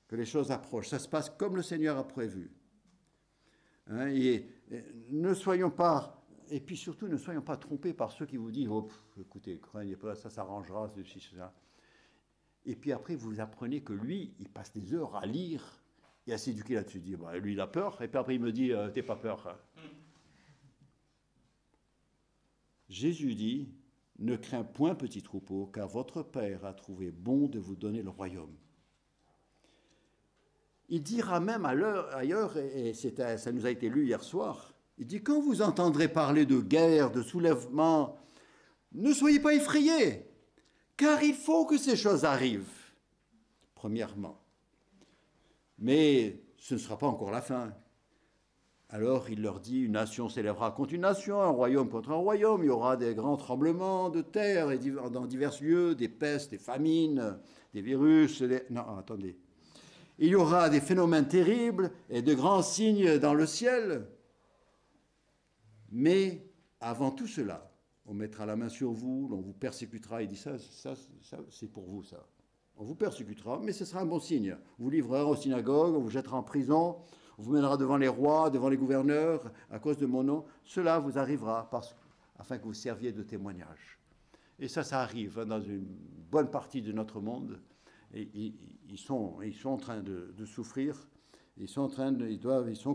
que les choses approchent. Ça se passe comme le Seigneur a prévu. Hein, et ne soyons pas... Et puis surtout, ne soyons pas trompés par ceux qui vous disent, oh, écoutez, craignez pas, ça s'arrangera, ceci, ça. Et puis après, vous apprenez que lui, il passe des heures à lire et à s'éduquer là-dessus. Il dit, bah, lui, il a peur. Et puis après, il me dit, t'es pas peur. Hein. Jésus dit, ne crains point, petit troupeau, car votre Père a trouvé bon de vous donner le royaume. Il dira même ailleurs, et ça nous a été lu hier soir, il dit, quand vous entendrez parler de guerre, de soulèvement, ne soyez pas effrayés, car il faut que ces choses arrivent, premièrement. Mais ce ne sera pas encore la fin. Alors il leur dit, une nation s'élèvera contre une nation, un royaume contre un royaume, il y aura des grands tremblements de terre et dans divers lieux, des pestes, des famines, des virus, non, attendez. Il y aura des phénomènes terribles et de grands signes dans le ciel. Mais avant tout cela, on mettra la main sur vous, l'on vous persécutera. Il dit ça c'est pour vous ça. On vous persécutera, mais ce sera un bon signe. On vous livrera aux synagogues, on vous jettera en prison, on vous mènera devant les rois, devant les gouverneurs, à cause de mon nom. Cela vous arrivera afin que vous serviez de témoignage. Et ça arrive dans une bonne partie de notre monde. Et ils sont en train de souffrir. Ils sont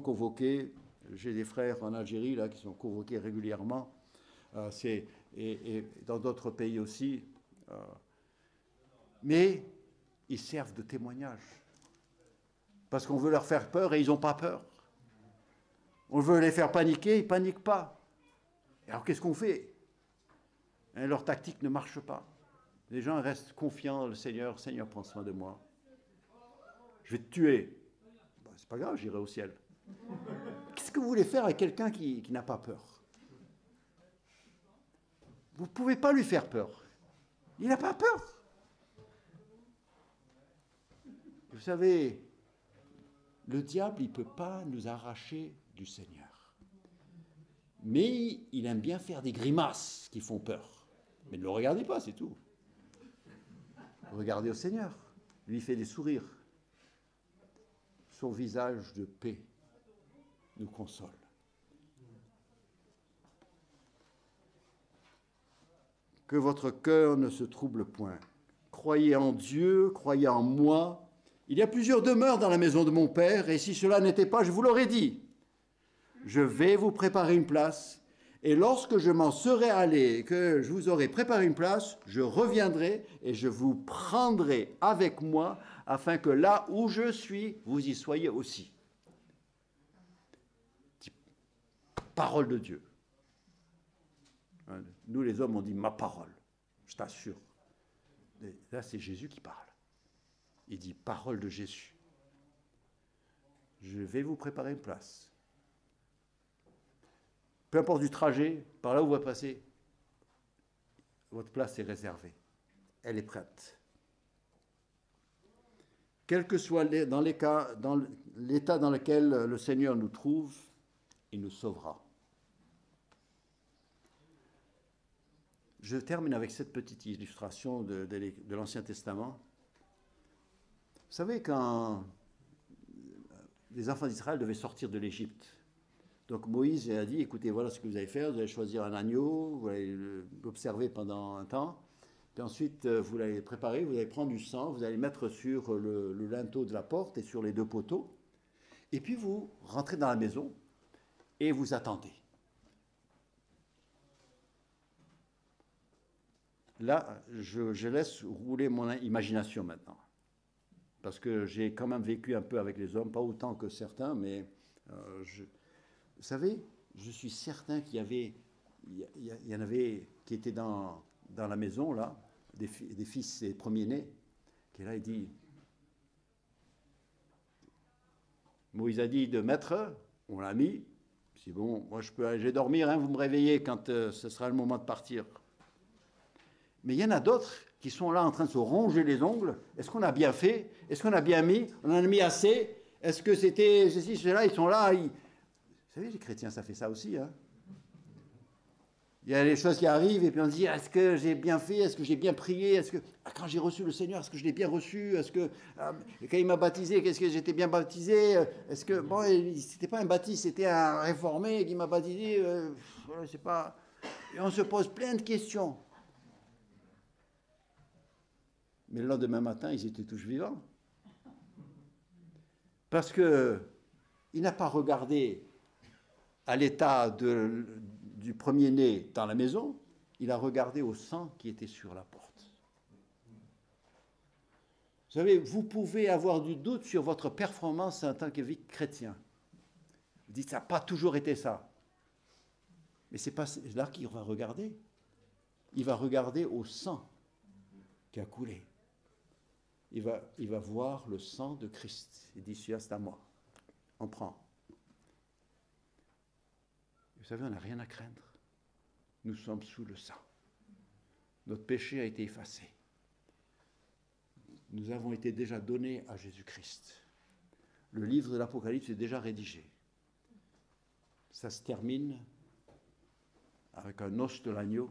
convoqués. J'ai des frères en Algérie là qui sont convoqués régulièrement. Et dans d'autres pays aussi. Mais ils servent de témoignage. Parce qu'on veut leur faire peur et ils n'ont pas peur. On veut les faire paniquer, ils ne paniquent pas. Et alors qu'est-ce qu'on fait? Leur tactique ne marche pas. Les gens restent confiants, le Seigneur prends soin de moi. Je vais te tuer. Ben, c'est pas grave, j'irai au ciel. Qu'est-ce que vous voulez faire avec quelqu'un qui n'a pas peur? Vous ne pouvez pas lui faire peur. Il n'a pas peur. Vous savez, le diable, il ne peut pas nous arracher du Seigneur. Mais il aime bien faire des grimaces qui font peur. Mais ne le regardez pas, c'est tout. Regardez au Seigneur. Lui, il fait des sourires. Son visage de paix nous console. Que votre cœur ne se trouble point. Croyez en Dieu, croyez en moi. Il y a plusieurs demeures dans la maison de mon Père, et si cela n'était pas, je vous l'aurais dit. Je vais vous préparer une place, et lorsque je m'en serai allé, et que je vous aurai préparé une place, je reviendrai et je vous prendrai avec moi, afin que là où je suis, vous y soyez aussi. Parole de Dieu. Nous, les hommes, on dit ma parole, je t'assure. Là, c'est Jésus qui parle. Il dit parole de Jésus. Je vais vous préparer une place. Peu importe du trajet, par là où vous allez passer, votre place est réservée. Elle est prête. Quel que soit dans l'état dans lequel le Seigneur nous trouve, il nous sauvera. Je termine avec cette petite illustration de l'Ancien Testament. Vous savez, quand les enfants d'Israël devaient sortir de l'Égypte, donc Moïse a dit, écoutez, voilà ce que vous allez faire, vous allez choisir un agneau, vous allez l'observer pendant un temps, puis ensuite vous l'allez préparer, vous allez prendre du sang, vous allez mettre sur le linteau de la porte et sur les deux poteaux, et puis vous rentrez dans la maison et vous attendez. Là, je laisse rouler mon imagination maintenant. Parce que j'ai quand même vécu un peu avec les hommes, pas autant que certains, mais vous savez, je suis certain qu'il y en avait qui étaient dans la maison, là, des fils et premiers-nés, qui là, il dit, Moïse a dit de mettre, on l'a mis, c'est bon, moi je vais dormir, hein, vous me réveillez quand ce sera le moment de partir. Mais il y en a d'autres qui sont là en train de se ronger les ongles. Est-ce qu'on a bien fait? Est-ce qu'on a bien mis? On en a mis assez? Est-ce que c'était ceci, cela? Ils sont là. Vous savez, les chrétiens, ça fait ça aussi. Hein? Il y a des choses qui arrivent et puis on se dit, est-ce que j'ai bien fait? Est-ce que j'ai bien prié? Est-ce que quand j'ai reçu le Seigneur, est-ce que je l'ai bien reçu? Est-ce que quand il m'a baptisé, qu'est-ce que j'étais bien baptisé? Est-ce que bon, c'était pas un baptiste, c'était un réformé qui m'a baptisé? Je sais pas. Et on se pose plein de questions. Mais le lendemain matin, ils étaient tous vivants. Parce qu'il n'a pas regardé à l'état du premier-né dans la maison, il a regardé au sang qui était sur la porte. Vous savez, vous pouvez avoir du doute sur votre performance en tant que chrétien. Vous dites, ça n'a pas toujours été ça. Mais c'est pas là qu'il va regarder. Il va regarder au sang qui a coulé. Il va voir le sang de Christ. Il dit, celui-là, c'est à moi. On prend. Vous savez, on n'a rien à craindre. Nous sommes sous le sang. Notre péché a été effacé. Nous avons été déjà donnés à Jésus-Christ. Le livre de l'Apocalypse est déjà rédigé. Ça se termine avec un os de l'agneau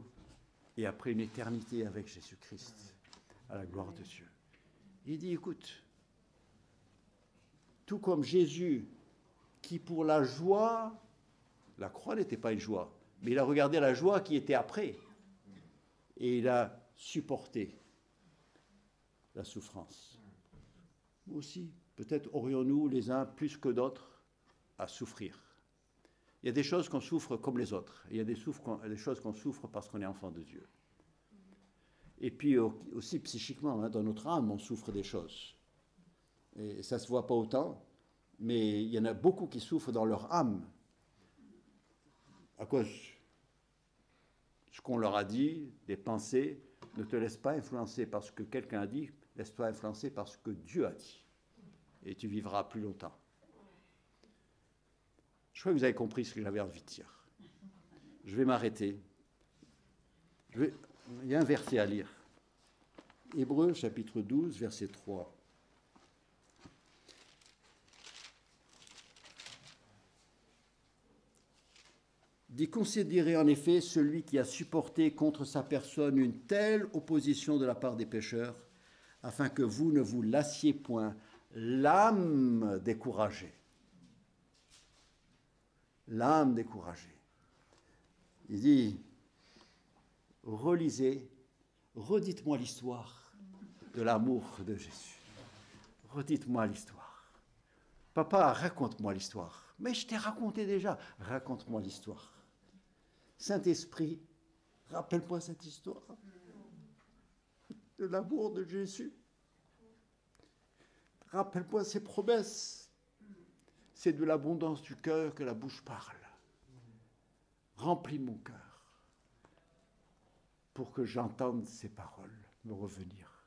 et après une éternité avec Jésus-Christ, à la gloire de Dieu. Il dit, écoute, tout comme Jésus, qui pour la joie, la croix n'était pas une joie, mais il a regardé la joie qui était après, et il a supporté la souffrance. Nous aussi, peut-être aurions-nous les uns plus que d'autres à souffrir. Il y a des choses qu'on souffre comme les autres, et il y a des choses qu'on souffre parce qu'on est enfant de Dieu. Et puis aussi psychiquement, dans notre âme, on souffre des choses. Et ça ne se voit pas autant, mais il y en a beaucoup qui souffrent dans leur âme à cause de ce qu'on leur a dit, des pensées. Ne te laisse pas influencer par ce que quelqu'un a dit, laisse-toi influencer par ce que Dieu a dit. Et tu vivras plus longtemps. Je crois que vous avez compris ce que j'avais envie de dire. Je vais m'arrêter. Il y a un verset à lire. Hébreux, chapitre 12, verset 3. Dit, considérez en effet celui qui a supporté contre sa personne une telle opposition de la part des pécheurs, afin que vous ne vous lassiez point l'âme découragée. L'âme découragée. Il dit, relisez, redites-moi l'histoire de l'amour de Jésus. Redites-moi l'histoire. Papa, raconte-moi l'histoire. Mais je t'ai raconté déjà. Raconte-moi l'histoire. Saint-Esprit, rappelle-moi cette histoire de l'amour de Jésus. Rappelle-moi ses promesses. C'est de l'abondance du cœur que la bouche parle. Remplis mon cœur pour que j'entende ces paroles me revenir.